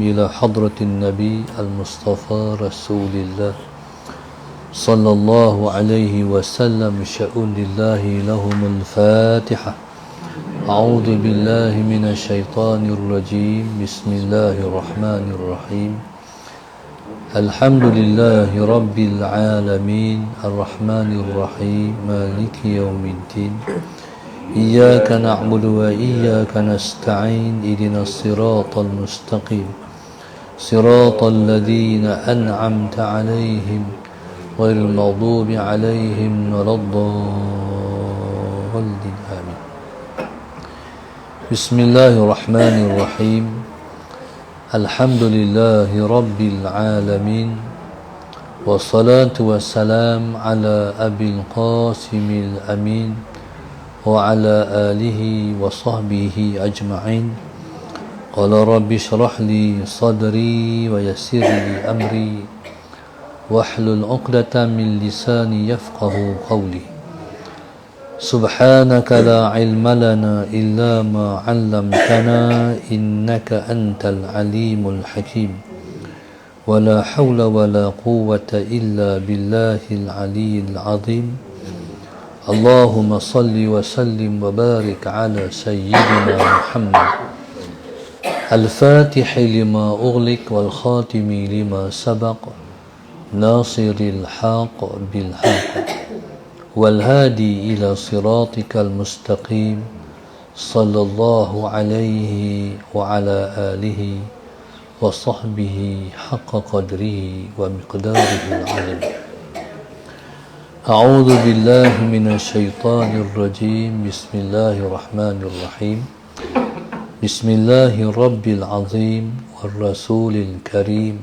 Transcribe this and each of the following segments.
إلى حضرة النبي المصطفى رسول الله صلى الله عليه وسلم شؤون الله لهم الفاتحة. أعوذ بالله من الشيطان الرجيم. بسم الله الرحمن الرحيم. الحمد لله رب العالمين الرحمن الرحيم مالك يوم الدين. إياك نعبد وإياك نستعين اهدنا الصراط المستقيم صراط الذين أنعمت عليهم غير المغضوب عليهم ولا الضالين آمين. بسم الله الرحمن الرحيم. الحمد لله رب العالمين والصلاة والسلام على أبي القاسم الأمين وعلى آله وصحبه أجمعين. قال رب اشرح لي صدري ويسر لي أمري واحلل عقدة من لساني يفقه قولي. سبحانك لا علم لنا إلا ما علمتنا إنك أنت العليم الحكيم. ولا حول ولا قوة إلا بالله العلي العظيم. اللهم صل وسلم وبارك على سيدنا محمد الفاتح لما أغلق والخاتم لما سبق ناصر الحق بالحق والهادي إلى صراطك المستقيم صلى الله عليه وعلى آله وصحبه حق قدره ومقداره العظيم. أعوذ بالله من الشيطان الرجيم. بسم الله الرحمن الرحيم. بسم الله الرب العظيم والرسول الكريم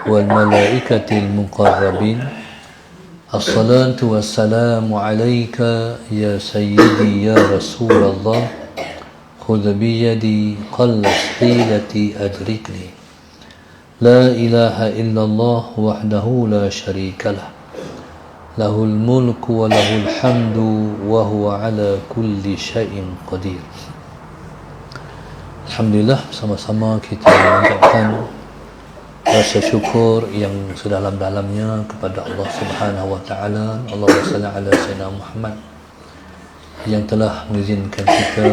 والملائكة المقربين. الصلاة والسلام عليك يا سيدي يا رسول الله. خذ بيدي قلت حيلتي أدركني. لا إله إلا الله وحده لا شريك له. له الملك وله الحمد وهو على كل شيء قدير. Alhamdulillah, sama-sama kita mengucapkan rasa syukur yang sedalam-dalamnya kepada Allah Subhanahu wa taala. Allahumma salli ala sayyidina Muhammad yang telah mengizinkan kita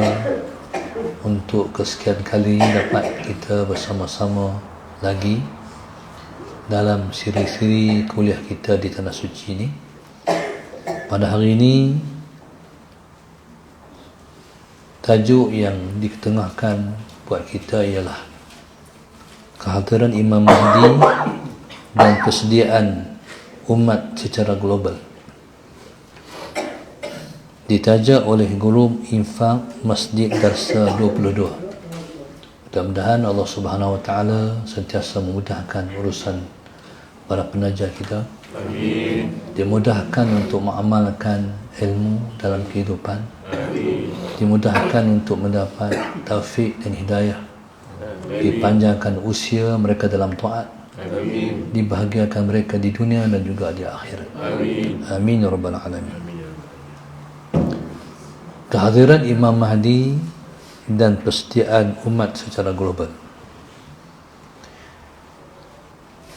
untuk kesekian kali dapat kita bersama-sama lagi dalam siri-siri kuliah kita di Tanah Suci ini. Pada hari ini tajuk yang diketengahkan buat kita ialah kehadiran Imam Mahdi dan kesediaan umat secara global. Ditaja oleh grup Infak Masjid Darsa 22. Mudah-mudahan Allah Subhanahu wa taala sentiasa memudahkan urusan para penaja kita. Amin. Dimudahkan untuk mengamalkan ilmu dalam kehidupan. Amin. Dimudahkan untuk mendapat taufik dan hidayah. Amin. Dipanjangkan usia mereka dalam taat. Amin. Dibahagiakan mereka di dunia dan juga di akhirat. Amin. Amin ya rabbal alamin. Kehadiran Imam Mahdi dan persediaan umat secara global.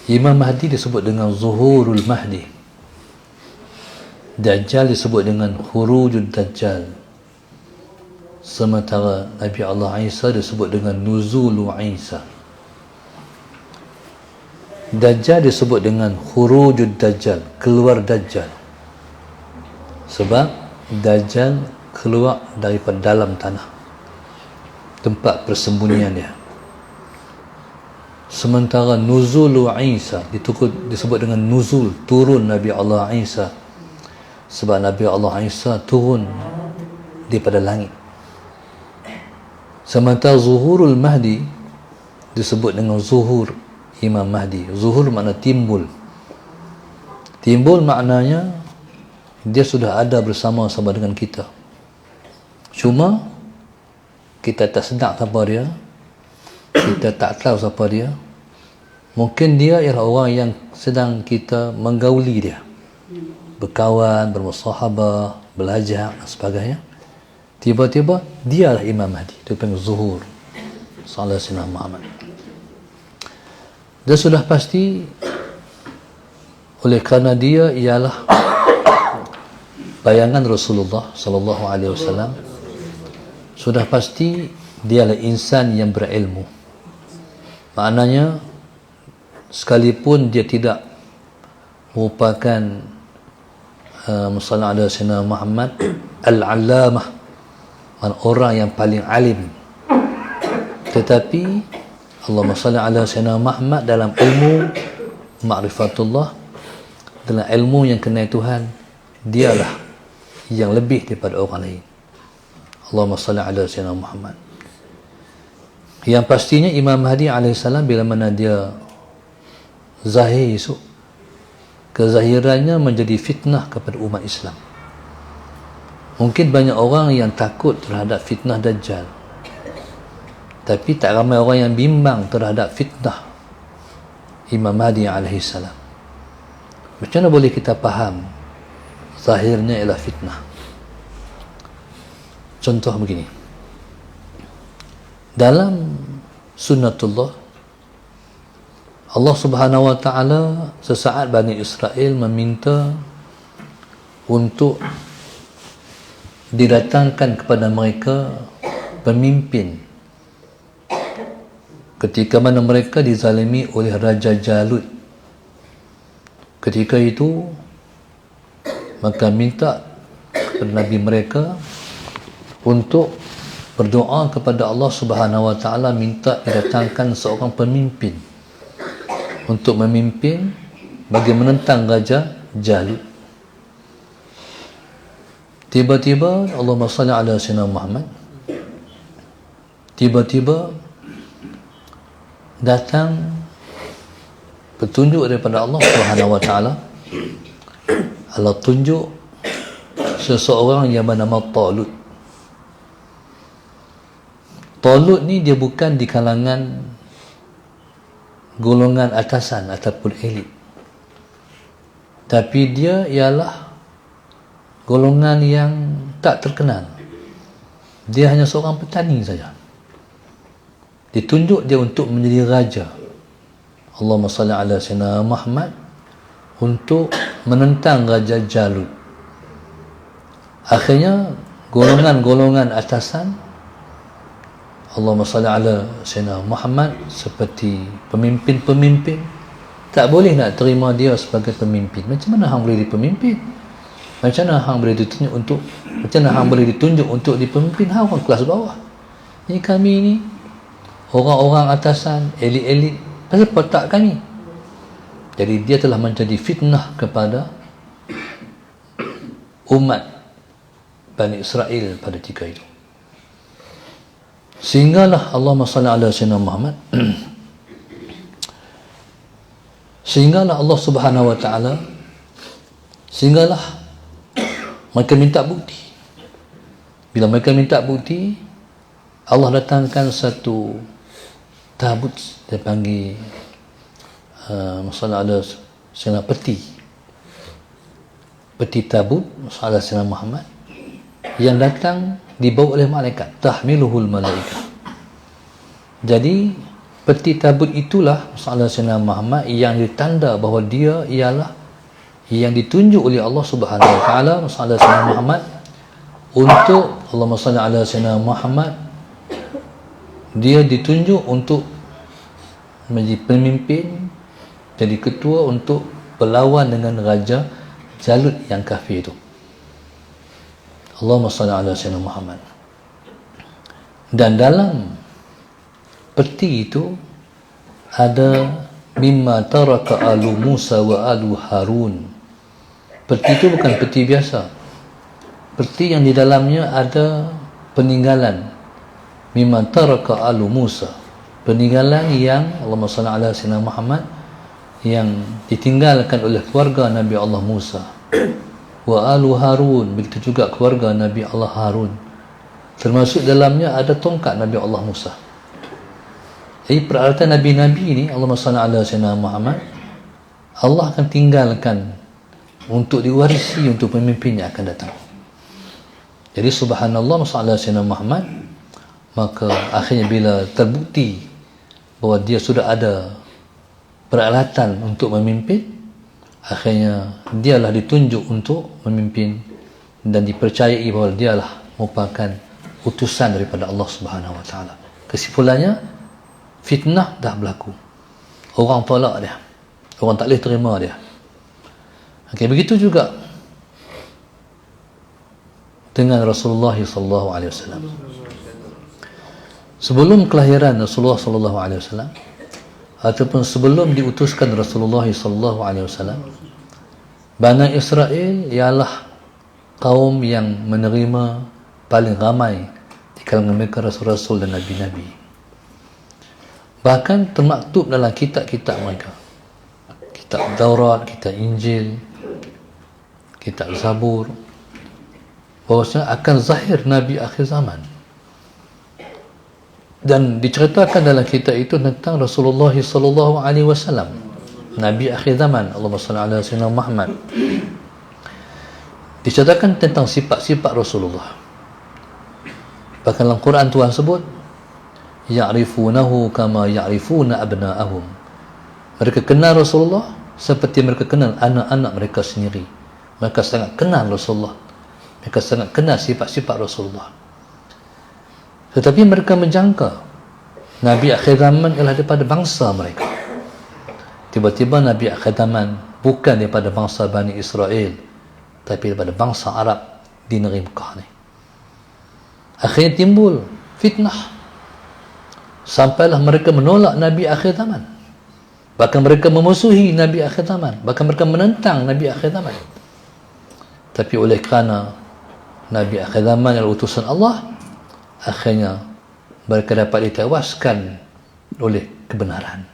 Imam Mahdi disebut dengan Zuhurul Mahdi. Dajjal disebut dengan Khurujud Dajjal. Sementara Nabi Allah Isa disebut dengan Nuzulu Isa. Dajjal disebut dengan Khurujud Dajjal, keluar Dajjal. Sebab Dajjal keluar daripada dalam tanah, tempat persembunyian dia. Sementara Nuzulu Isa disebut dengan Nuzul, turun Nabi Allah Isa. Sebab Nabi Allah Isa turun daripada langit. Sementara Zuhurul Mahdi disebut dengan Zuhur Imam Mahdi. Zuhur makna timbul. Timbul maknanya dia sudah ada bersama-sama dengan kita. Cuma kita tak sedar siapa dia, kita tak tahu siapa dia. Mungkin dia ialah orang yang sedang kita menggauli dia, berkawan, bermusahabah, belajar dan sebagainya. Tiba-tiba dialah Imam Mahdi. Dia panggil Zuhur Sallallahu Alaihi Muhammad. Dan sudah pasti oleh kerana dia ialah bayangan Rasulullah sallallahu alaihi wasallam, sudah pasti dia adalah insan yang berilmu. Maknanya sekalipun dia tidak merupakan musalla ala sayyidina Muhammad al-allamah, orang yang paling alim, tetapi Allahumma salli ala sayyidina Muhammad dalam ilmu ma'rifatullah, dalam ilmu yang kenal Tuhan, dialah yang lebih daripada orang lain. Allahumma salli ala sayyidina Muhammad. Yang pastinya Imam Mahdi alaihissalam bila mana dia zahir esok, kezahirannya menjadi fitnah kepada umat Islam. Mungkin banyak orang yang takut terhadap fitnah Dajjal, tapi tak ramai orang yang bimbang terhadap fitnah Imam Mahdi alaihissalam. Macam mana boleh kita faham zahirnya ialah fitnah? Contoh begini, dalam sunnatullah, Allah subhanahu wa ta'ala sesaat Bani Israel meminta untuk didatangkan kepada mereka pemimpin ketika mana mereka dizalimi oleh Raja Jalut. Ketika itu maka minta kepada Nabi mereka untuk berdoa kepada Allah subhanahu wa ta'ala, minta didatangkan seorang pemimpin untuk memimpin bagi menentang Raja Jalut. Tiba-tiba Allahumma salli ala sayyidina Muhammad, tiba-tiba datang petunjuk daripada Allah subhanahu wa ta'ala. Allah tunjuk seseorang yang bernama Talut. Talut ni dia bukan di kalangan golongan atasan ataupun elit, tapi dia ialah golongan yang tak terkenal. Dia hanya seorang petani saja. Ditunjuk dia untuk menjadi raja, Allahumma salli ala sayyidina Muhammad, untuk menentang Raja Jalut. Akhirnya golongan-golongan atasan, Allahumma salli ala sayyidina Muhammad, seperti pemimpin-pemimpin, tak boleh nak terima dia sebagai pemimpin. Macam mana hang boleh dipemimpin? Macam mana hang boleh ditunjuk untuk, macam mana hang boleh ditunjuk untuk dipemimpin? Hang orang kelas bawah. Ini kami ni orang-orang atasan, elit-elit, pasal tak kami. Jadi dia telah menjadi fitnah kepada umat Bani Israel pada ketika itu. Sehinggalah Allahumma salli ala sayyidina Muhammad sehinggalah Allah subhanahu wa ta'ala, sehinggalah mereka minta bukti. Bila mereka minta bukti, Allah datangkan satu tabut, dia panggil masalah ada sayyidina peti tabut masalah sayyidina Muhammad, yang datang dibawa oleh malaikat, tahmiluhul malaikah. Jadi peti tabut itulah masalah sayyidina Muhammad yang ditanda bahawa dia ialah yang ditunjuk oleh Allah subhanahu wa ta'ala, masalah sayyidina Muhammad, untuk Allahumma salli ala sayyidina Muhammad, dia ditunjuk untuk menjadi pemimpin, jadi ketua untuk berlawan dengan Raja Jalut yang kafir itu. Allahumma salli ala sayyidina Muhammad. Dan dalam peti itu ada mimma taraka alu Musa wa alu Harun. Peti itu bukan peti biasa. Peti yang di dalamnya ada peninggalan mimma taraka alu Musa, peninggalan yang Allahumma salli ala sayyidina Muhammad, yang ditinggalkan oleh keluarga Nabi Allah Musa, wa alu Harun, begitu juga keluarga Nabi Allah Harun. Termasuk dalamnya ada tongkat Nabi Allah Musa. Jadi peralatan Nabi-Nabi ini, Allahumma salli ala sayyidina Muhammad, Allah akan tinggalkan untuk diwarisi untuk pemimpin yang akan datang. Jadi subhanallah, masalah sayyidina Muhammad, maka akhirnya bila terbukti bahawa dia sudah ada peralatan untuk memimpin, akhirnya dialah ditunjuk untuk memimpin dan dipercayai bahawa dialah merupakan utusan daripada Allah Subhanahu Wa Taala. Kesimpulannya, fitnah dah berlaku. Orang tolak dia. Orang tak boleh terima dia. Okey, begitu juga dengan Rasulullah sallallahu alaihi wasallam. Sebelum kelahiran Rasulullah sallallahu alaihi wasallam ataupun sebelum diutuskan Rasulullah sallallahu alaihi wasallam, Bani Israel ialah kaum yang menerima paling ramai di kalangan mereka rasul-rasul dan nabi-nabi. Bahkan termaktub dalam kitab-kitab mereka, kitab Taurat, kitab Injil, kitab Zabur, bahawasanya akan zahir Nabi akhir zaman. Dan diceritakan dalam kitab itu tentang Rasulullah sallallahu alaihi wasallam, Nabi akhir zaman. Allahumma salli ala sayyidina Muhammad. Diceritakan tentang sifat-sifat Rasulullah. Bahkan dalam Quran Tuhan sebut, ya'rifunahu kama ya'rifuna abna'ahum. Mereka kenal Rasulullah seperti mereka kenal anak-anak mereka sendiri. Mereka sangat kenal Rasulullah. Mereka sangat kenal sifat-sifat Rasulullah. Tetapi mereka menjangka Nabi akhir zaman ialah daripada bangsa mereka. Tiba-tiba Nabi akhir zaman bukan daripada bangsa Bani Israel, tapi daripada bangsa Arab di negeri Mekah ni. Akhirnya timbul fitnah, sampailah mereka menolak Nabi akhir zaman. Bahkan mereka memusuhi Nabi akhir zaman. Bahkan mereka menentang Nabi akhir zaman. Tapi oleh kerana Nabi akhir zaman adalah utusan Allah, akhirnya mereka dapat ditewaskan oleh kebenaran.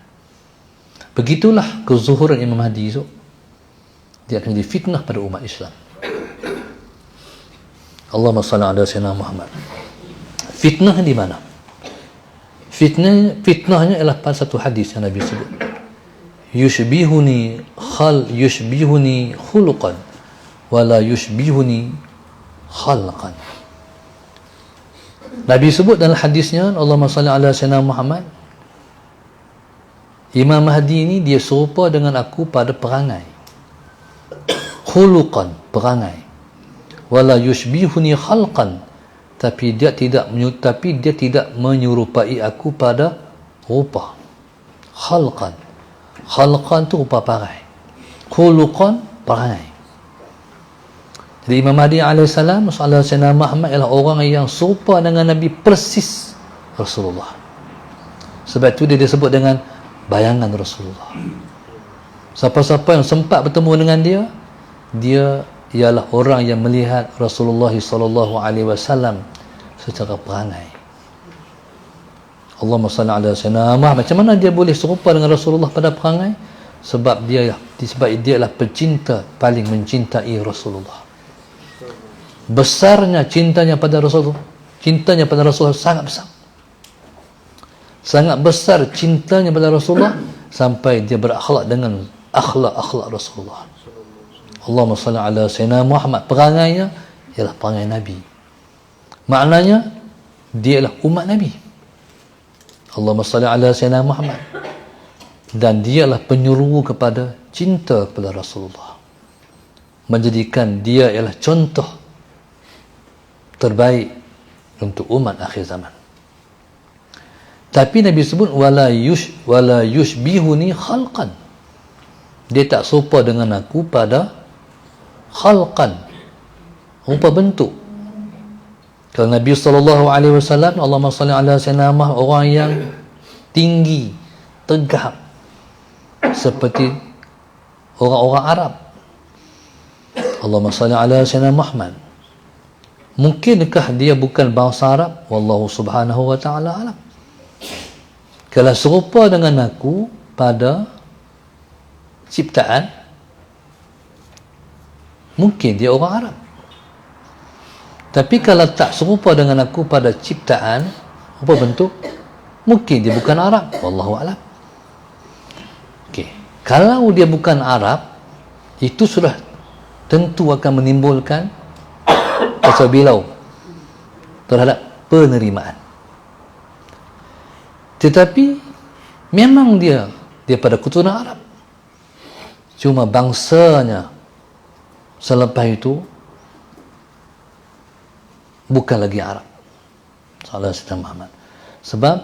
Begitulah kezuhuran Imam Mahdi itu. Dia akan jadi fitnah pada umat Islam. Allahumma salli ala sayyidina Muhammad. Fitnah di mana? Fitnahnya ialah pada satu hadis yang Nabi sebut. Yushbihuni khuluqan wala yushbihuni khalqan. Nabi sebut dalam hadisnya, Allahumma salli ala sayyidina Muhammad, Imam Mahdi ini dia serupa dengan aku pada perangai. Khuluqan, perangai. Wala yushbihuni khalqan, tapi dia tidak menyerupai aku pada rupa. Khalqan. Khalqan tu rupa perangai. Khuluqan, perangai. Jadi Imam Mahdi AS Sayyidina Muhammad ialah orang yang serupa dengan Nabi persis Rasulullah. Sebab itu dia disebut dengan bayangan Rasulullah. Siapa-siapa yang sempat bertemu dengan dia, dia ialah orang yang melihat Rasulullah sallallahu alaihi wasallam secara perangai. Allahumma salli ala sayyidina Muhammad. Macam mana dia boleh serupa dengan Rasulullah pada perangai? Sebab dia ialah pecinta paling mencintai Rasulullah. Besarnya cintanya pada Rasulullah. Cintanya pada Rasulullah sangat besar. Sangat besar cintanya pada Rasulullah sampai dia berakhlak dengan akhlak Rasulullah. Allahumma salli ala sayyidina Muhammad. Perangainya ialah perangai Nabi. Maknanya dia ialah umat Nabi. Allahumma salli ala sayyidina Muhammad. Dan dia ialah penyuruh kepada cinta kepada Rasulullah. Menjadikan dia ialah contoh terbaik untuk umat akhir zaman. Tapi Nabi sebut wala yushbihuni khalqan. Dia tak serupa dengan aku pada khalqan, rupa bentuk. Kalau Nabi sallallahu alaihi wasallam, Allahumma salli ala sayyidina Muhammad, orang yang tinggi, tegap seperti orang-orang Arab. Allahumma salli ala sayyidina Muhammad. Mungkinkah dia bukan bangsa Arab? Wallahu subhanahu wa ta'ala alam. Kalau serupa dengan aku pada ciptaan, mungkin dia orang Arab. Tapi kalau tak serupa dengan aku pada ciptaan, apa bentuk, mungkin dia bukan Arab. Wallahu alam. Okey. Kalau dia bukan Arab, itu sudah tentu akan menimbulkan rasa bilau terhadap penerimaan. Tetapi memang dia daripada keturunan Arab. Cuma bangsanya selepas itu bukan lagi Arab. Salah Sayyidina Muhammad. Sebab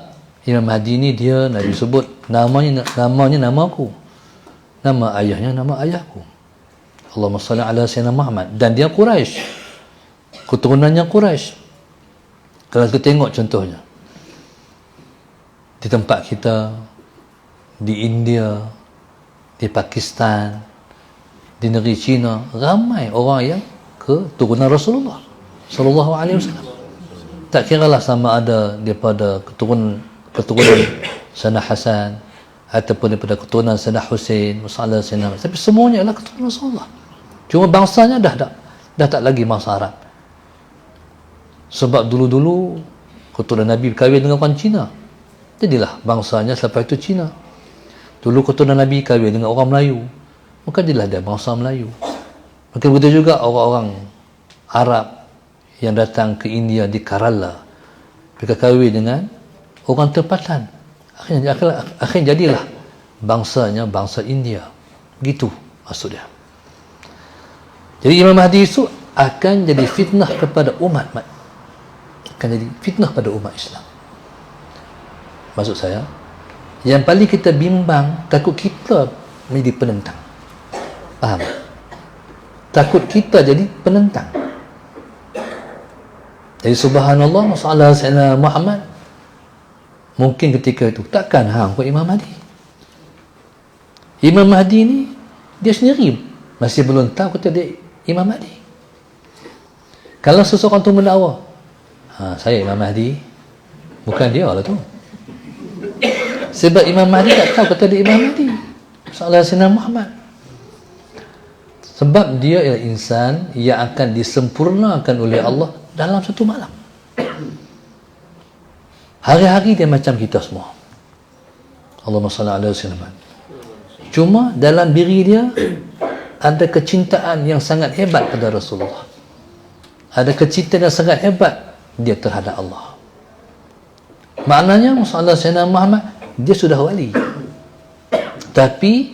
Imam Mahdi ni dia Nabi sebut namanya nama aku. Nama ayahnya nama ayahku. Allahumma salli ala Sayyidina Muhammad. Dan dia Quraisy. Keturunannya Quraisy. Kalau kita tengok contohnya di tempat kita, di India, di Pakistan, di negeri China, ramai orang yang keturunan Rasulullah sallallahu alaihi wasallam. Tak kiralah sama ada daripada keturunan Sayyidina Hasan ataupun daripada keturunan Sayyidina Husain, masalah Sayyidina, tapi semuanya adalah keturunan Rasulullah. Cuma bangsanya dah tak lagi bangsa Arab. Sebab dulu-dulu keturunan Nabi berkahwin dengan orang Cina, jadilah bangsanya selepas itu Cina. Dulu keturunan Nabi kahwin dengan orang Melayu, maka jadilah dia bangsa Melayu. Maka begitu juga orang-orang Arab yang datang ke India di Kerala, mereka kahwin dengan orang tempatan, akhirnya jadilah bangsanya bangsa India. Gitu maksudnya. Jadi Imam Mahdi itu akan jadi fitnah kepada umat, akan jadi fitnah pada umat Islam. Maksud saya, yang paling kita bimbang, takut kita menjadi penentang. Faham? Takut kita jadi penentang. Jadi subhanallah, masalah Sayyidina Muhammad, mungkin ketika itu takkan hang ke Imam Mahdi. Imam Mahdi ni dia sendiri masih belum tahu kata dia Imam Mahdi. Kalau seseorang tu mendakwa, saya Imam Mahdi, bukan dia lah tu. Sebab Imam Mahdi tak tahu kata dia Imam Mahdi. Salah Sayyidina Muhammad. Sebab dia ialah insan yang akan disempurnakan oleh Allah dalam satu malam. Hari-hari dia macam kita semua. Allahumma salli ala Sayyidina. Cuma dalam diri dia ada kecintaan yang sangat hebat pada Rasulullah. Ada kecintaan yang sangat hebat dia terhadap Allah. Maknanya masalah Sayyidina Muhammad, dia sudah wali, tapi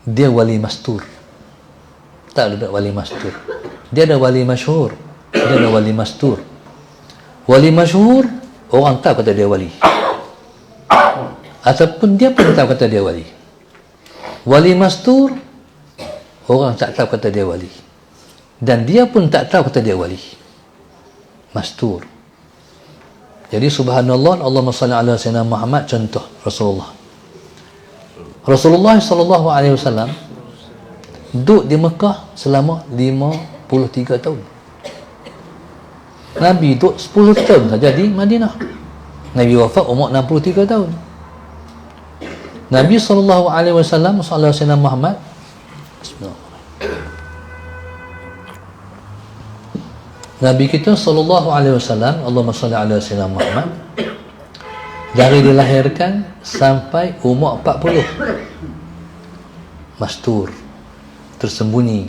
dia wali mastur. Tak ada wali mastur. Dia ada wali masyhur, dia ada wali mastur. Wali masyhur, orang tahu kata dia wali, ataupun dia pun tahu kata dia wali. Wali mastur, orang tak tahu kata dia wali, dan dia pun tak tahu kata dia wali. Mastur. Jadi subhanallah, Allahumma salli ala Sayyidina Muhammad. Contoh Rasulullah sallallahu alaihi wasallam duduk di Mekah selama 53 tahun. Nabi duduk 10 tahun saja di Madinah. Nabi wafat umur 63 tahun. Nabi sallallahu alaihi wasallam, sallallahu Sayyidina Muhammad, bismillah. Nabi kita sallallahu alaihi wasallam, Allahumma salli ala Sayyidina Muhammad, dari dilahirkan sampai umur 40 mastur, tersembunyi,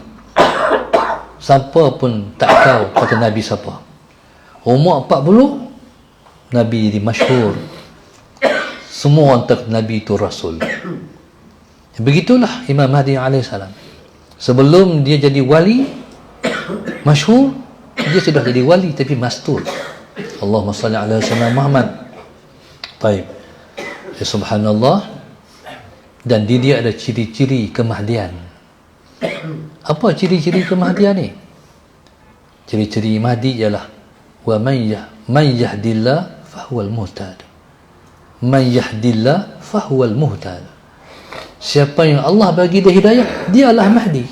siapa pun tak tahu kata Nabi siapa. Umur 40 Nabi jadi masyhur, semua orang tahu Nabi itu Rasul. Begitulah Imam Mahdi alaihissalam. Sebelum dia jadi wali masyhur, dia sudah jadi wali tapi mastur. Allahumma salli ala Sayyidina Muhammad. Baik. Ya subhanallah. Dan dia ada ciri-ciri kemahdian. Apa ciri-ciri kemahdian ni? Ciri-ciri Mahdi ialah wa man yahdillah fahuwal muhtad. Man yahdillah fahuwal muhtad. Siapa yang Allah bagi dia hidayah, dialah Mahdi.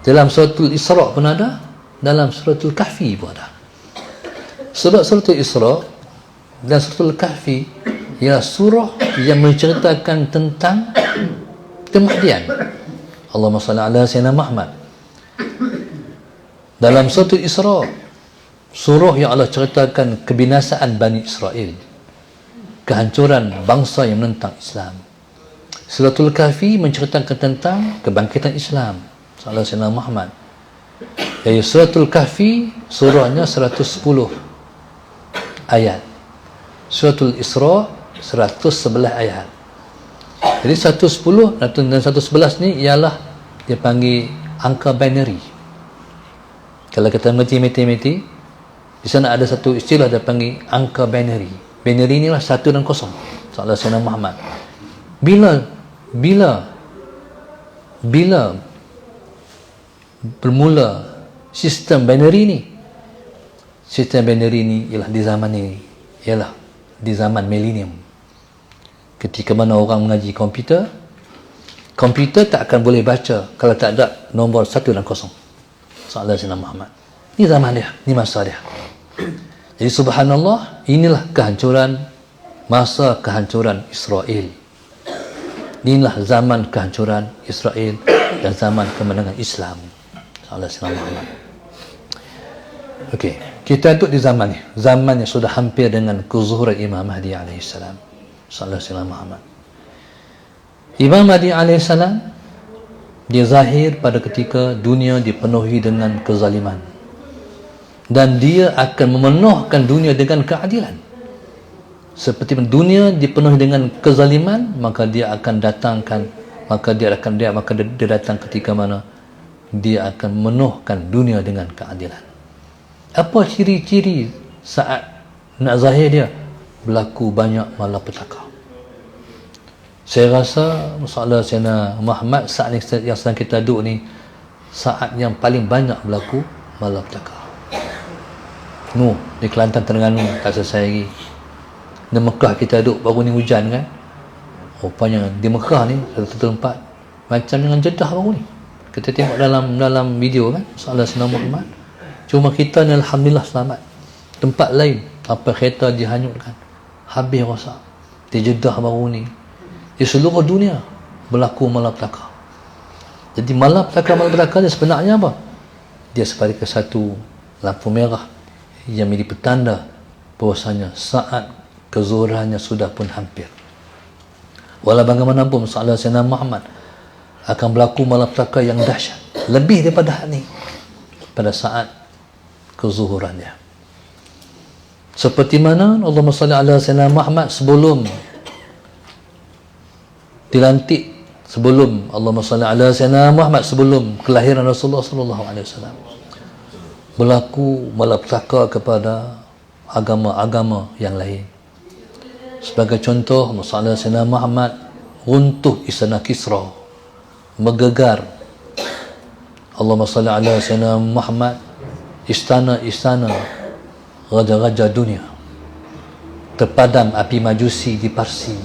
Dalam suratul Isra pun ada, dalam suratul Kahfi pun ada. Sebab suratul Isra dan suratul Kahfi ialah surah yang menceritakan tentang kemahdian. Allahumma salli ala Sayyidina Muhammad. Dalam suratul Isra, surah yang Allah ceritakan kebinasaan Bani Israel, kehancuran bangsa yang menentang Islam. Suratul Kahfi menceritakan tentang kebangkitan Islam. Salah Sayyidina Muhammad. Jadi suratul Kahfi surahnya 110 ayat. Suratul Isra 111 ayat. Jadi 110 dan 111 ni ialah dia panggil angka binary. Kalau kita mengerti matematik, di sana ada satu istilah dia panggil angka binary. Binary ni lah 1 dan 0. Soalan Sayyidina Muhammad. Bila bermula sistem binary ni? Sistem binary ni ialah di zaman ini, ialah di zaman milenium. Ketika mana orang mengaji komputer tak akan boleh baca kalau tak ada nombor 1 dan 0. Soalan Sayyidina Muhammad. Ini zaman dia, ini masa dia. Jadi subhanallah, inilah kehancuran, masa kehancuran Israel. Inilah zaman kehancuran Israel dan zaman kemenangan Islam. Soalan Sayyidina Muhammad. Okey, kita duduk di zaman ni. Zaman yang sudah hampir dengan kezuhuran Imam Mahdi AS. Soalan Sayyidina Muhammad. Imam Mahdi AS, dia zahir pada ketika dunia dipenuhi dengan kezaliman. Dan dia akan memenuhkan dunia dengan keadilan. Seperti dunia dipenuhi dengan kezaliman, maka dia akan datangkan, maka dia datang ketika mana dia akan memenuhkan dunia dengan keadilan. Apa ciri-ciri saat nak zahir dia? Berlaku banyak malapetaka. Saya rasa masalah Sayyidina Muhammad saat yang sedang kita duduk ni, saat yang paling banyak berlaku malapetaka. Di Kelantan, Terengganu tak selesai lagi. Di Mekah kita duduk baru ni hujan kan. Rupanya di Mekah ni satu tempat macam dengan Jeddah baru ni. Kita tengok dalam video kan, soalan Sayyidina Muhammad. Cuma kita ni alhamdulillah selamat. Tempat lain apa kereta dihanyutkan, habis rosak. Di Jeddah baru ni, di seluruh dunia berlaku malapetaka. Jadi malapetaka dia sebenarnya apa? Dia seperti satu lampu merah yang menjadi petanda bahwasanya saat kezuhurannya sudah pun hampir. Walau bagaimanapun soalan Sayyidina Muhammad, akan berlaku malapetaka yang dahsyat, lebih daripada ini pada saat kezuhurannya. Seperti mana Allahumma salli ala Sayyidina Muhammad sebelum dilantik, sebelum Allahumma salli ala Sayyidina Muhammad sebelum kelahiran Rasulullah sallallahu alaihi wasallam, berlaku malapetaka kepada agama-agama yang lain. Sebagai contoh, masalah Sayyidina Muhammad runtuh istana Kisra, menggegar Allahumma salli ala Sayyidina Muhammad istana-istana raja-raja dunia, terpadam api majusi di Parsi.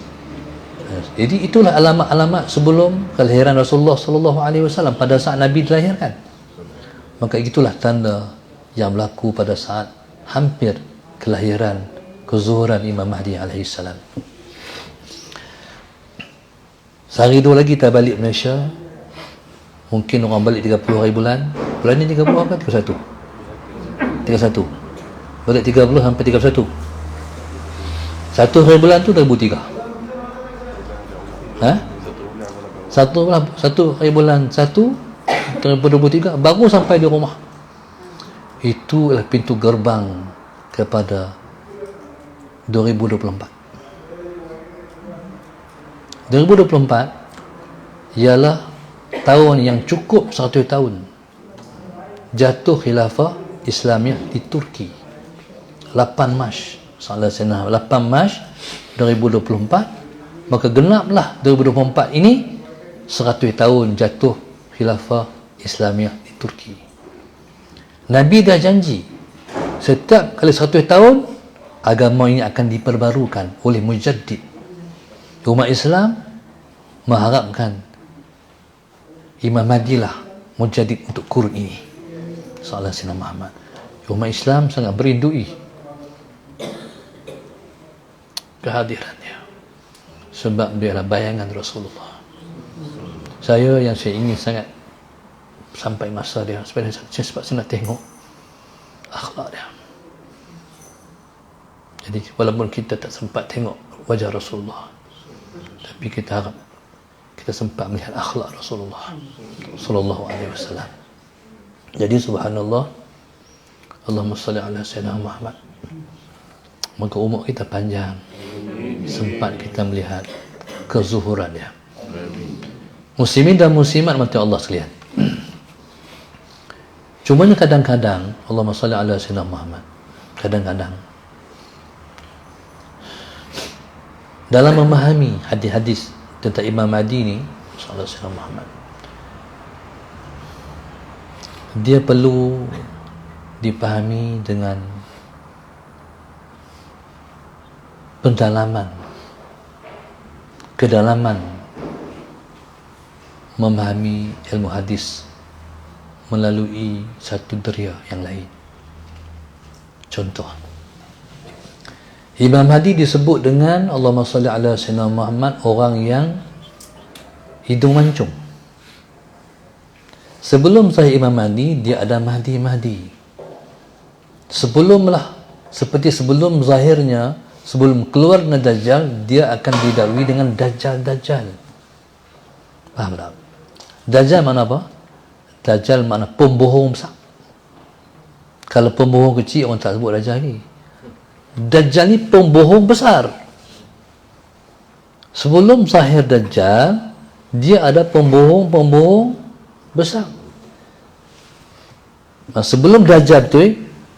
Jadi itulah alamat-alamat sebelum kelahiran Rasulullah sallallahu alaihi wasallam pada saat Nabi dilahirkan. Maka itulah tanda yang berlaku pada saat hampir kelahiran kezuhuran Imam Mahdi alaihi salam. Sehari dua lagi kita balik Malaysia. Mungkin orang balik 30 hari bulan. Bulan ni 30 apa? 31. 31. Balik 30 sampai 31. Satu hari bulan tu 2003. Satu hari bulan 2023 baru sampai di rumah. Itu adalah pintu gerbang kepada 2024. 2024 ialah tahun yang cukup 100 tahun jatuh khilafah Islamiah di Turki. 8 Mac 8 Mac 2024, maka genaplah 2024 ini 100 tahun jatuh khilafah Islamiah di Turki. Nabi dah janji setiap kali 100 tahun agama ini akan diperbarukan oleh mujaddid. Umat Islam mengharapkan Imam Mahdi lah mujaddid untuk kurun ini. Soalan Sayyidina Muhammad. Umat Islam sangat merindui kehadirannya sebab dia adalah bayangan Rasulullah. Saya ingin sangat sampai masa dia sebab saya nak tengok akhlak dia. Jadi walaupun kita tak sempat tengok wajah Rasulullah, tapi kita harap kita sempat melihat akhlak Rasulullah sallallahu alaihi wasallam. Jadi subhanallah, Allahumma salli ala Sayyidina Muhammad. Maka umur kita panjang, sempat kita melihat kezuhuran dia. Muslimin dan muslimat mati Allah sekalian. Cumanya kadang-kadang, Allahumma salli ala sayyidina Muhammad, kadang-kadang dalam memahami hadis-hadis tentang Imam Mahdi ni, sallallahu alaihi wasallam Muhammad, dia perlu dipahami dengan pendalaman, kedalaman memahami ilmu hadis melalui satu deria yang lain. Contoh, Imam Mahdi disebut dengan Allahumma salli ala sayyidina Muhammad, orang yang hidung mancung. Sebelum saya Imam Mahdi, dia ada Mahdi. Seperti sebelum zahirnya, sebelum keluar Dajjal, dia akan didahului dengan Dajjal. Faham tak? Dajjal mana apa? Dajjal makna pembohong besar. Kalau pembohong kecil, orang tak sebut Dajjal ni. Dajjal ni pembohong besar. Sebelum zahir Dajjal, dia ada pembohong besar. Sebelum Dajjal tu,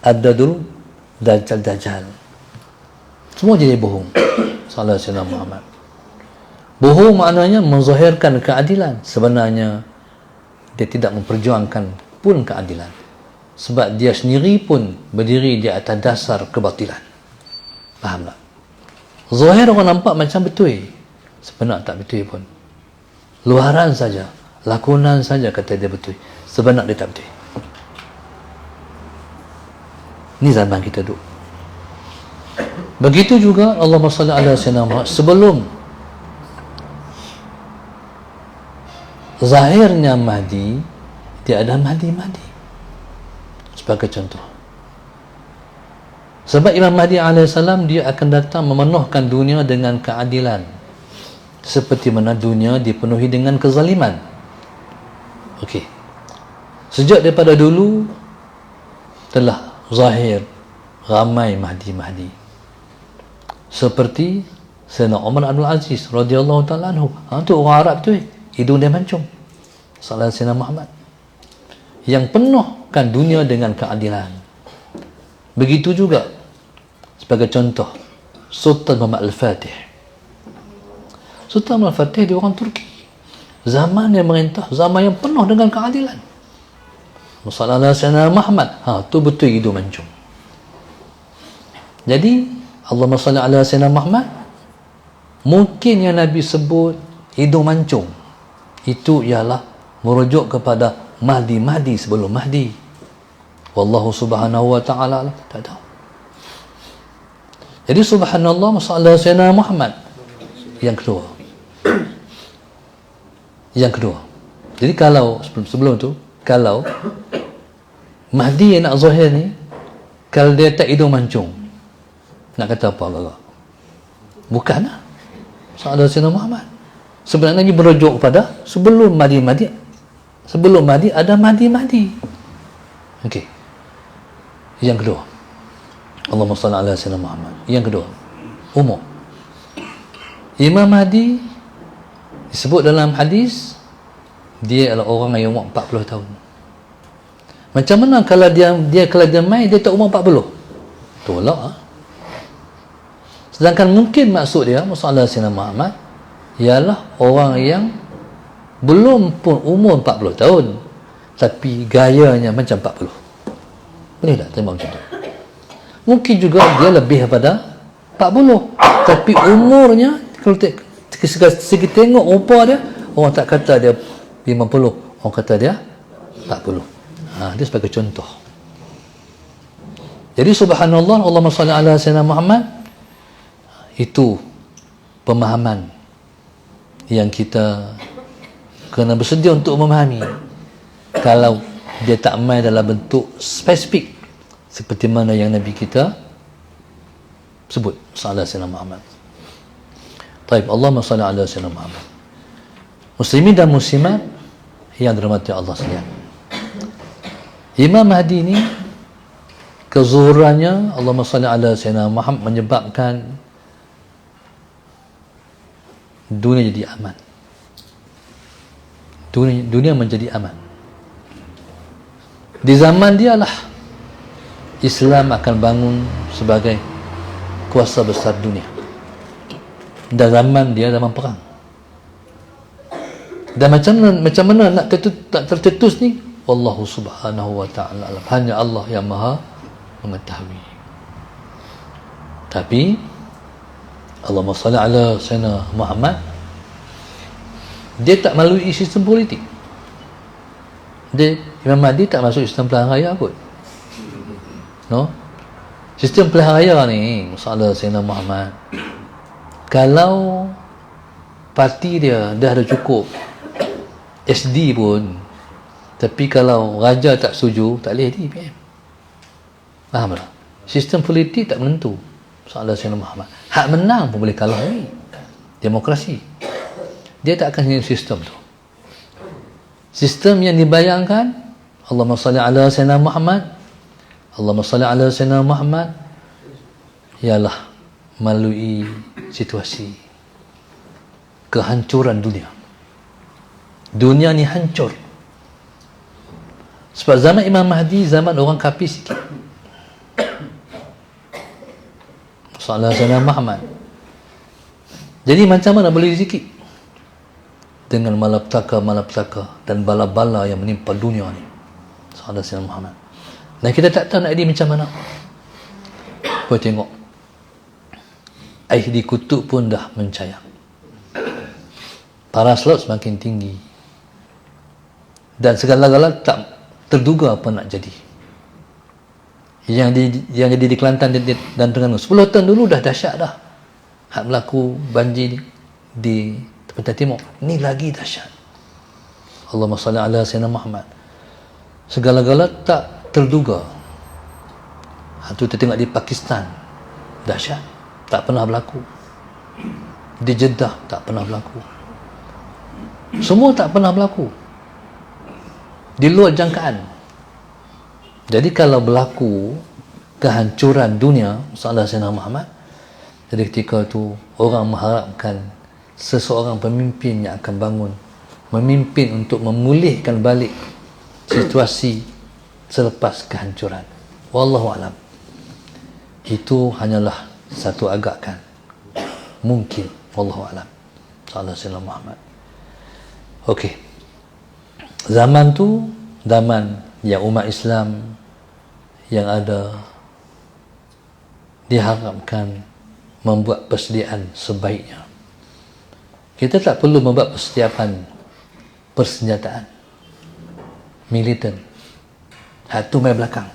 ada dulu Dajjal. Semua jadi bohong. Sallallahu alaihi wasallam Muhammad. Bohong maknanya menzahirkan keadilan. Sebenarnya dia tidak memperjuangkan pun keadilan, sebab dia sendiri pun berdiri di atas dasar kebatilan. Faham tak? Zahir orang nampak macam betul, sebenarnya tak betul pun. Luaran saja, lakonan saja kata dia betul, sebenarnya dia tak betul. Ni zaman kita duduk. Begitu juga Allahumma salli ala sayyidina Muhammad, sebelum zahirnya Mahdi, dia ada Mahdi. Sebagai contoh, sebab Imam Mahdi AS, dia akan datang memenuhkan dunia dengan keadilan, seperti mana dunia dipenuhi dengan kezaliman. Okey, sejak daripada dulu telah zahir ramai Mahdi, seperti Sayyidina Umar Abdul Aziz radhiyallahu ta'ala anhu. Itu orang Arab tu, hidung dia mancung. Salah Sayyidina Muhammad yang penuhkan dunia dengan keadilan. Begitu juga sebagai contoh Sultan Muhammad Al-Fatih. Sultan Muhammad Al-Fatih dia orang Turki, zaman yang merintah, zaman yang penuh dengan keadilan. Sallallahu Sayyidina Muhammad, tu betul hidung mancung. Jadi Allahumma salli ala Sayyidina Muhammad, mungkin yang Nabi sebut hidung mancung itu ialah merujuk kepada Mahdi sebelum Mahdi. Wallahu subhanahu wa ta'ala tak tahu. Jadi subhanallah sallallahu Sayyidina Muhammad. Yang kedua, jadi kalau sebelum tu, kalau Mahdi yang nak zahir ni, kalau dia tak hidung mancung, nak kata apa agak? Bukanlah sallallahu Sayyidina Muhammad. Sebenarnya ini merujuk kepada sebelum Mahdi. Sebelum Mahdi ada Mahdi. Okey. Yang kedua, Allahumma salli ala sayyidina Muhammad. Yang kedua, umur. Imam Mahdi disebut dalam hadis dia adalah orang yang umur 40 tahun. Macam mana kalau dia mai dia tak umur 40? Tolak. Sedangkan mungkin maksud dia Sallallahu Alaihi Muhammad ialah orang yang belum pun umur 40 tahun tapi gayanya macam 40. Boleh tak terima macam tu? Mungkin juga dia lebih daripada 40 tapi umurnya, kalau segi tengok rupa dia, orang tak kata dia 50, orang kata dia 40. Dia sebagai contoh. Jadi subhanallah, Allahumma salli ala sayyidina Muhammad, itu pemahaman yang kita kena bersedia untuk memahami. Kalau dia tak main dalam bentuk spesifik seperti mana yang Nabi kita sebut sallallahu alaihi wasallam Muhammad. Baik, Allahumma salli ala sayyidina Muhammad. Muslimin dan muslimat yang dirahmati Allah sekalian, Imam Mahdi ini kezuhurannya Allahumma salli ala sayyidina Muhammad menyebabkan dunia jadi aman. dunia menjadi aman. Di zaman dia lah Islam akan bangun sebagai kuasa besar dunia. Dan zaman dia zaman perang. Dan macam mana nak tak tercetus ni? Wallahu subhanahu wa ta'ala alam. Hanya Allah yang maha mengetahui. Tapi Allahumma salli ala Sayyidina Muhammad, dia tak melalui sistem politik. Imam Mahdi tak masuk sistem pilihan raya kot. No? Sistem pilihan raya ni, masalah Sayyidina Muhammad, kalau parti dia dah ada cukup SD pun, tapi kalau raja tak setuju, tak boleh jadi PM. Faham tak? Sistem politik tak menentu. Masalah Sayyidina Muhammad, hak menang pun boleh kalah ni. Demokrasi. Dia tak akan jadi sistem tu. Sistem yang dibayangkan, Allahumma salli ala Sayyidina Muhammad, Allahumma salli ala Sayyidina Muhammad, ialah melalui situasi kehancuran dunia. Dunia ni hancur. Sebab zaman Imam Mahdi, zaman orang kafir sikit. Salah Sayyidina Muhammad. Jadi macam mana boleh sikit? Dengan malapetaka dan bala-bala yang menimpa dunia ni. Salah Sayyidina Muhammad. Dan kita tak tahu nak jadi macam mana. Kau tengok, air di kutub pun dah mencayang. Paras laut semakin tinggi. Dan segala-gala tak terduga apa nak jadi. Yang jadi di Kelantan dan Terengganu 10 tahun dulu dah dahsyat dah. Hak berlaku banjir di Pantai Timur, ni lagi dahsyat. Allahumma salli ala Sayyidina Muhammad. Segala-gala tak terduga. Itu kita tengok di Pakistan, dahsyat, tak pernah berlaku. Di Jeddah tak pernah berlaku. Semua tak pernah berlaku. Di luar jangkaan. Jadi kalau berlaku kehancuran dunia, masalah Sayyidina Muhammad, jadi ketika itu orang mengharapkan seseorang pemimpin yang akan bangun, memimpin untuk memulihkan balik situasi selepas kehancuran. Wallahu alam. Itu hanyalah satu agakan. Mungkin. Wallahu alam. Salah Sayyidina Muhammad. Okey. Zaman tu zaman yang umat Islam yang ada diharapkan membuat persediaan sebaiknya. Kita tak perlu membuat persiapan persenjataan militer. Itu main belakang.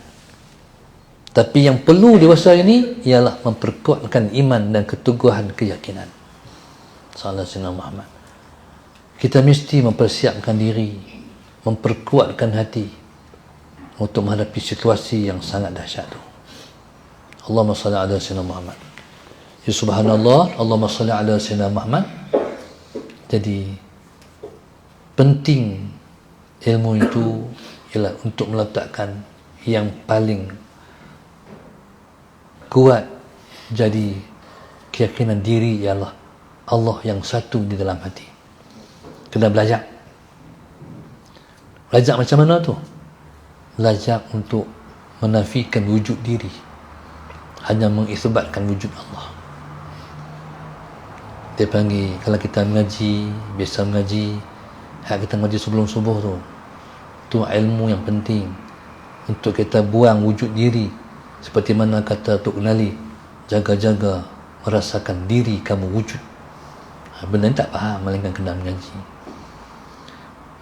Tapi yang perlu dewasa ini ialah memperkuatkan iman dan keteguhan keyakinan. Salah Sayyidina Muhammad. Kita mesti mempersiapkan diri, memperkuatkan hati untuk menghadapi situasi yang sangat dahsyat itu. Allahumma salli ala Sayyidina Muhammad. Ya subhanallah, Allahumma salli ala Sayyidina Muhammad. Jadi penting ilmu itu ialah untuk meletakkan yang paling kuat jadi keyakinan diri ialah Allah yang satu di dalam hati. Kena belajar. Belajar macam mana tu? Belajar untuk menafikan wujud diri, hanya mengisbatkan wujud Allah. Dia panggil, kalau kita mengaji, biasa mengaji, kita mengaji sebelum subuh tu ilmu yang penting untuk kita buang wujud diri. Seperti mana kata Tok Kenali, jaga-jaga merasakan diri kamu wujud. Benda ni tak faham, melainkan kena mengaji.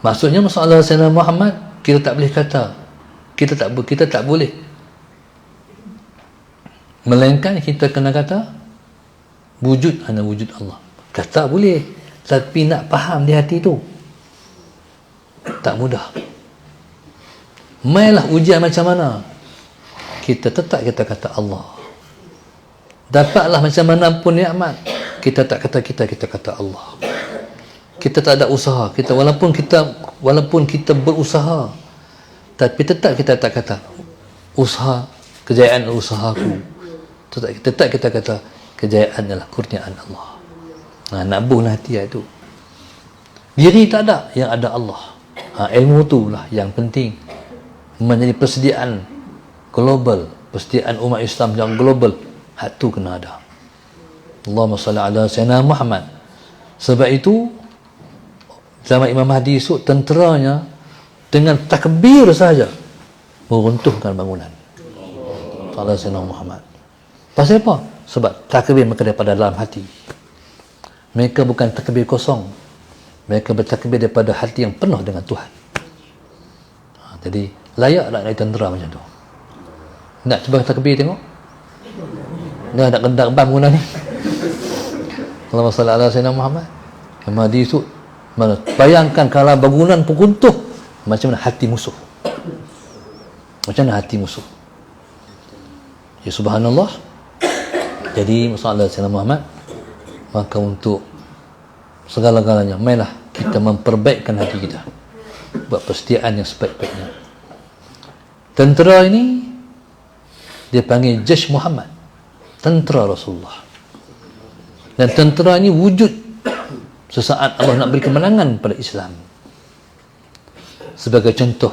Maksudnya masalah Sayyidina Muhammad, kita tak boleh kata, kita tak boleh, melainkan kita kena kata wujud hanya wujud Allah. Kata boleh, tapi nak faham di hati tu tak mudah. Mainlah ujian macam mana, kita tetap kita kata Allah. Dapatlah macam mana pun nikmat, kita tak kata kita kata Allah. Kita tak ada usaha, walaupun kita berusaha, tapi tetap kita tak kata usaha, kejayaan usahaku. Tetap kita kata kejayaan adalah kurniaan Allah. Nak buhlah hati itu. Diri tak ada, yang ada Allah. Ilmu tu lah yang penting menjadi persediaan global, persediaan umat Islam yang global. Hak tu kena ada. Allahumma salli ala sayyidina Muhammad. Sebab itu zaman Imam Mahdi esok, tenteranya dengan takbir saja meruntuhkan bangunan. Salah sayyidina Muhammad. Pasal apa? Sebab takbir mereka daripada dalam hati. Mereka bukan takbir kosong. Mereka bertakbir daripada hati yang penuh dengan Tuhan. Jadi layak tak naik tentera macam tu? Nak cuba takbir tengok? Nak kendak bam guna ni? Allahumma salli ala sayyidina Muhammad. Mahdi tu, bayangkan kalau bangunan pun runtuh, macam mana hati musuh? Macam mana hati musuh? Ya subhanallah. Jadi masalah sayyidina Muhammad, maka untuk segala-galanya mainlah kita memperbaikkan hati kita, buat persediaan yang sebaik-baiknya. Tentera ini dia panggil Jaish Muhammad, tentera Rasulullah. Dan tentera ini wujud sesaat Allah nak beri kemenangan pada Islam. Sebagai contoh,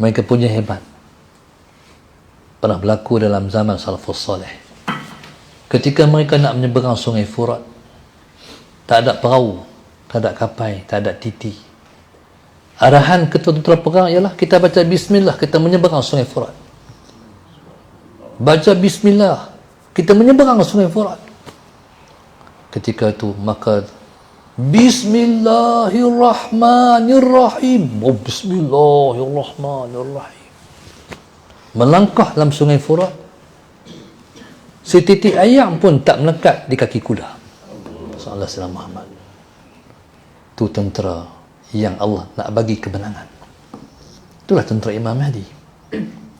mereka punya hebat pernah berlaku dalam zaman Salafus Saleh. Ketika mereka nak menyeberang sungai Furat, tak ada perahu, tak ada kapal, tak ada titi. Arahan ketua tentera perang ialah kita baca bismillah, kita menyeberang sungai Furat. Baca bismillah, kita menyeberang sungai Furat. Ketika itu maka Bismillahirrahmanirrahim. Bismillahirrahmanirrahim. Melangkah dalam sungai Furat, setitik ayam pun tak melekat di kaki kuda. Sallallahu alaihi Muhammad. Itu tentera yang Allah nak bagi kemenangan. Itulah tentera Imam Mahdi.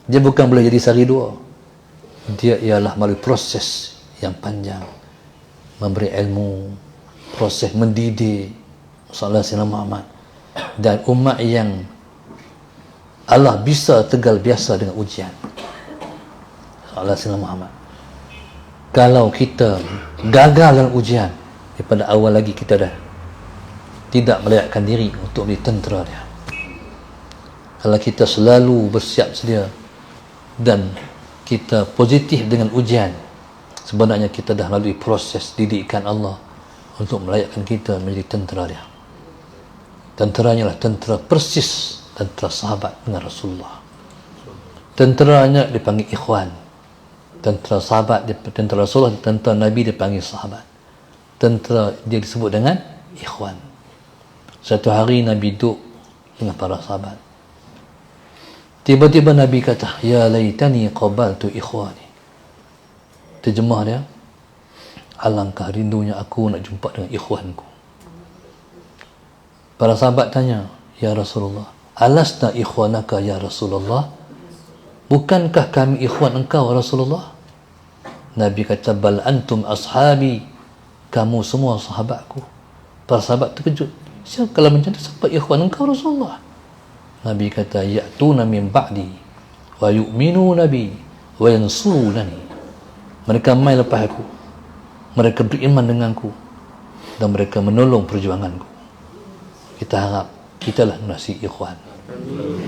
Dia bukan boleh jadi sehari dua. Dia ialah melalui proses yang panjang, memberi ilmu, proses mendidik Sallallahu alaihi Muhammad, dan umat yang Allah bisa tegal biasa dengan ujian. Sallallahu alaihi Muhammad. Kalau kita gagal dalam ujian, daripada awal lagi kita dah tidak melayakkan diri untuk menjadi tentera dia. Kalau kita selalu bersiap sedia dan kita positif dengan ujian, sebenarnya kita dah melalui proses didikan Allah untuk melayakkan kita menjadi tentera dia. Tenteranya lah tentera persis, tentera sahabat dengan Rasulullah. Tenteranya dipanggil ikhwan. Tentera sahabat, tentera Rasulullah, tentera Nabi dipanggil sahabat. Tentera dia disebut dengan ikhwan. Satu hari Nabi duduk dengan para sahabat. Tiba-tiba Nabi kata, ya laitani qabaltu ikhwani. Terjemah dia, alangkah rindunya aku nak jumpa dengan ikhwanku. Para sahabat tanya, ya Rasulullah, alasna ikhwanaka ya Rasulullah? Bukankah kami ikhwan engkau Rasulullah? Nabi kata, bal antum ashabi, kamu semua sahabatku. Para sahabat terkejut, siapa kalau macam tu, siapa ikhwan engkau Rasulullah? Nabi kata, ya'tuna min ba'di wa yu'minuna bi wa yansurunani. Mereka mai lepas aku, mereka beriman denganku, dan mereka menolong perjuanganku. Kita harap kita lah nasi ikhwan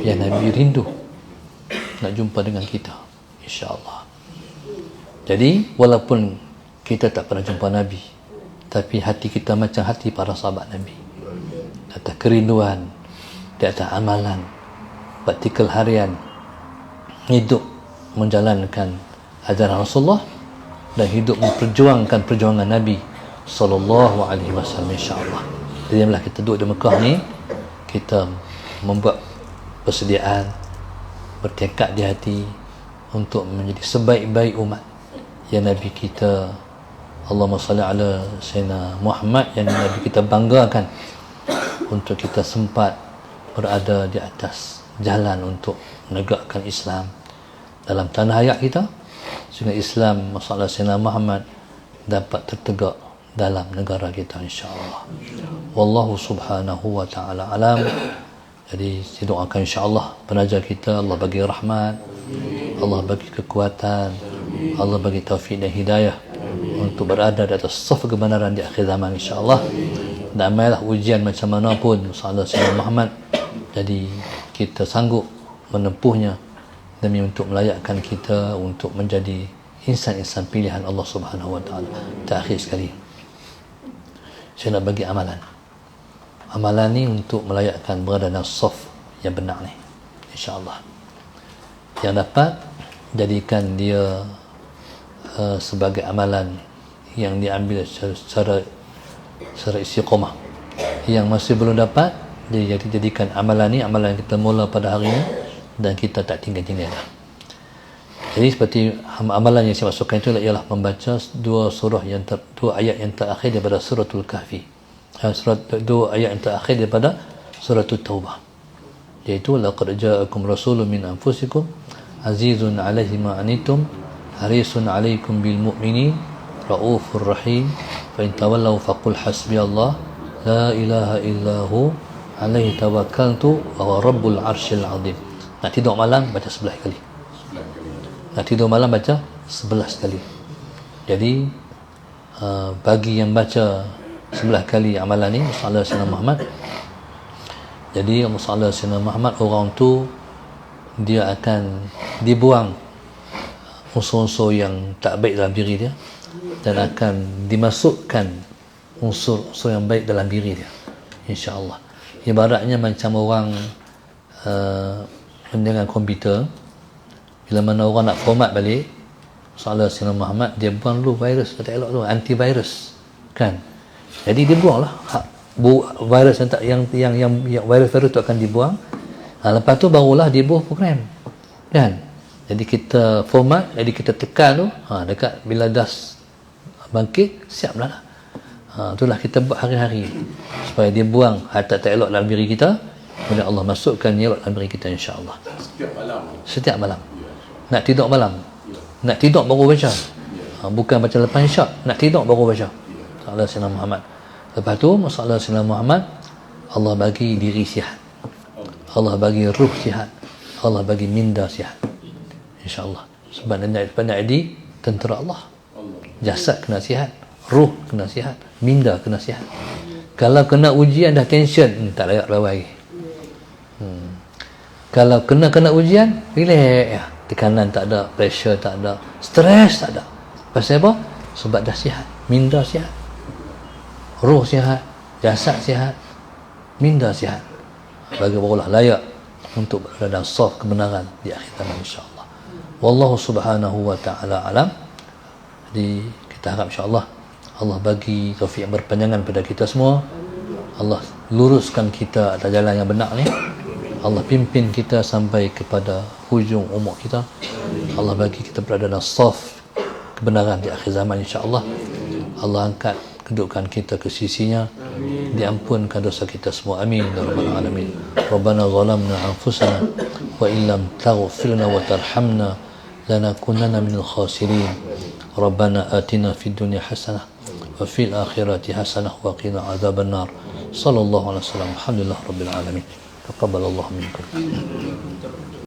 yang Nabi rindu nak jumpa dengan kita, insya-Allah. Jadi walaupun kita tak pernah jumpa Nabi, tapi hati kita macam hati para sahabat Nabi, di atas kerinduan, di atas amalan, praktikal harian, hidup menjalankan ajaran Rasulullah dan hidup memperjuangkan perjuangan Nabi sallallahu alaihi wasallam, insya-Allah. Jadi malah kita duduk di Mekah ni, kita membuat persediaan, bertekad di hati untuk menjadi sebaik-baik umat yang Nabi kita, Allahumma salli ala sayyidina Muhammad, yang Nabi kita banggakan, untuk kita sempat berada di atas jalan untuk menegakkan Islam dalam tanah air kita, sehingga Islam masalah sayyidina Muhammad dapat tertegak dalam negara kita, insya-Allah. Wallahu subhanahu wa ta'ala alam. Jadi saya doakan insya-Allah penaja kita, Allah bagi rahmat, Allah bagi kekuatan, Allah bagi taufik dan hidayah untuk berada di atas saf kebenaran di akhir zaman, insya-Allah. dan amailah ujian macam mana pun Sallallahu Alaihi Muhammad. Jadi kita sanggup menempuhnya demi untuk melayakkan kita untuk menjadi insan-insan pilihan Allah Subhanahu Wa Taala. Terakhir sekali, saya nak bagi amalan. Amalan ni untuk melayakkan berada dalam saf yang benar ni, insya-Allah. Yang dapat jadikan dia sebagai amalan yang diambil secara istiqamah. Yang masih belum dapat, jadi jadikan amalan ni amalan yang kita mula pada hari ini dan kita tak tinggal-tinggal dah. Jadi seperti amalan yang saya masukkan itu ialah membaca dua ayat yang terakhir daripada suratul Kahfi. Dua ayat yang terakhir daripada suratul Taubah. Iaitu laqad ja'akum rasulun min anfusikum azizun 'alaihi ma anitum harisun 'alaikum bil mu'minin raufur rahim fa in tawallaw faqul hasbiyallah la ilaha illahu alaihi tawakkaltu wa rabbul arsyil 'azim. Nak tidur malam baca 11 kali. Nak tidur malam baca 11 kali. Jadi bagi yang baca 11 kali amalan ni Sallallahu Alaihi Muhammad, jadi Sallallahu Alaihi Muhammad, orang tu dia akan dibuang unsur-unsur yang tak baik dalam diri dia dan akan dimasukkan unsur-unsur yang baik dalam diri dia, insya-Allah. Ibaratnya macam orang dengan komputer, bila mana orang nak format balik Sallallahu Alaihi Muhammad, dia buang dulu virus tak elok tu, antivirus kan. Jadi dia buanglah virus yang virus tu akan dibuang. Lepas tu barulah dibuat program kan. Jadi kita format, jadi kita tekan tu, dekat bila dah bangkit, siaplah lah. Itulah kita buat hari-hari supaya dia buang harta tak elok dalam diri kita, kemudian Allah masukkan yang elok dalam diri kita, insya-Allah. Setiap malam. Nak tidur malam. Nak tidur baru baca. Bukan baca lepas isyak, nak tidur baru baca. Sallallahu Alaihi Muhammad. Lepas tu Sallallahu Alaihi Muhammad, Allah bagi diri sihat, Allah bagi ruh sihat, Allah bagi minda sihat, insya-Allah. Sebab nak jadi tentera Allah, jasad kena sihat, ruh kena sihat, minda kena sihat. Kalau kena ujian dah tension, tak layak bawah lagi. Kalau kena ujian, relax ya. Tekanan tak ada, pressure tak ada, stres tak ada. Pasal apa? Sebab dah sihat, minda sihat, ruh sihat, jasad sihat, minda sihat. Bagi barulah layak untuk berada dalam saf kebenaran di akhir zaman, insya-Allah. Wallahu subhanahu wa ta'ala alam. Jadi kita harap insya-Allah Allah bagi taufik yang berpanjangan pada kita semua. Allah luruskan kita atas jalan yang benar ni. Allah pimpin kita sampai kepada hujung umur kita. Allah bagi kita berada dalam saf kebenaran di akhir zaman, insya-Allah. Allah angkat kedudukan kita ke sisinya. Diampunkan dosa kita semua, amin ya rabbal alamin. Rabbana zalamna anfusana wa illam taghfir lana wa tarhamna lanakunanna minal khasirin. Rabbana atina fid dunya hasanah wa fil akhirati hasanah wa qina adzaban nar. Sallallahu alaihi wasallam. Alhamdulillah rabbil alamin. Taqabbalallahu minkum.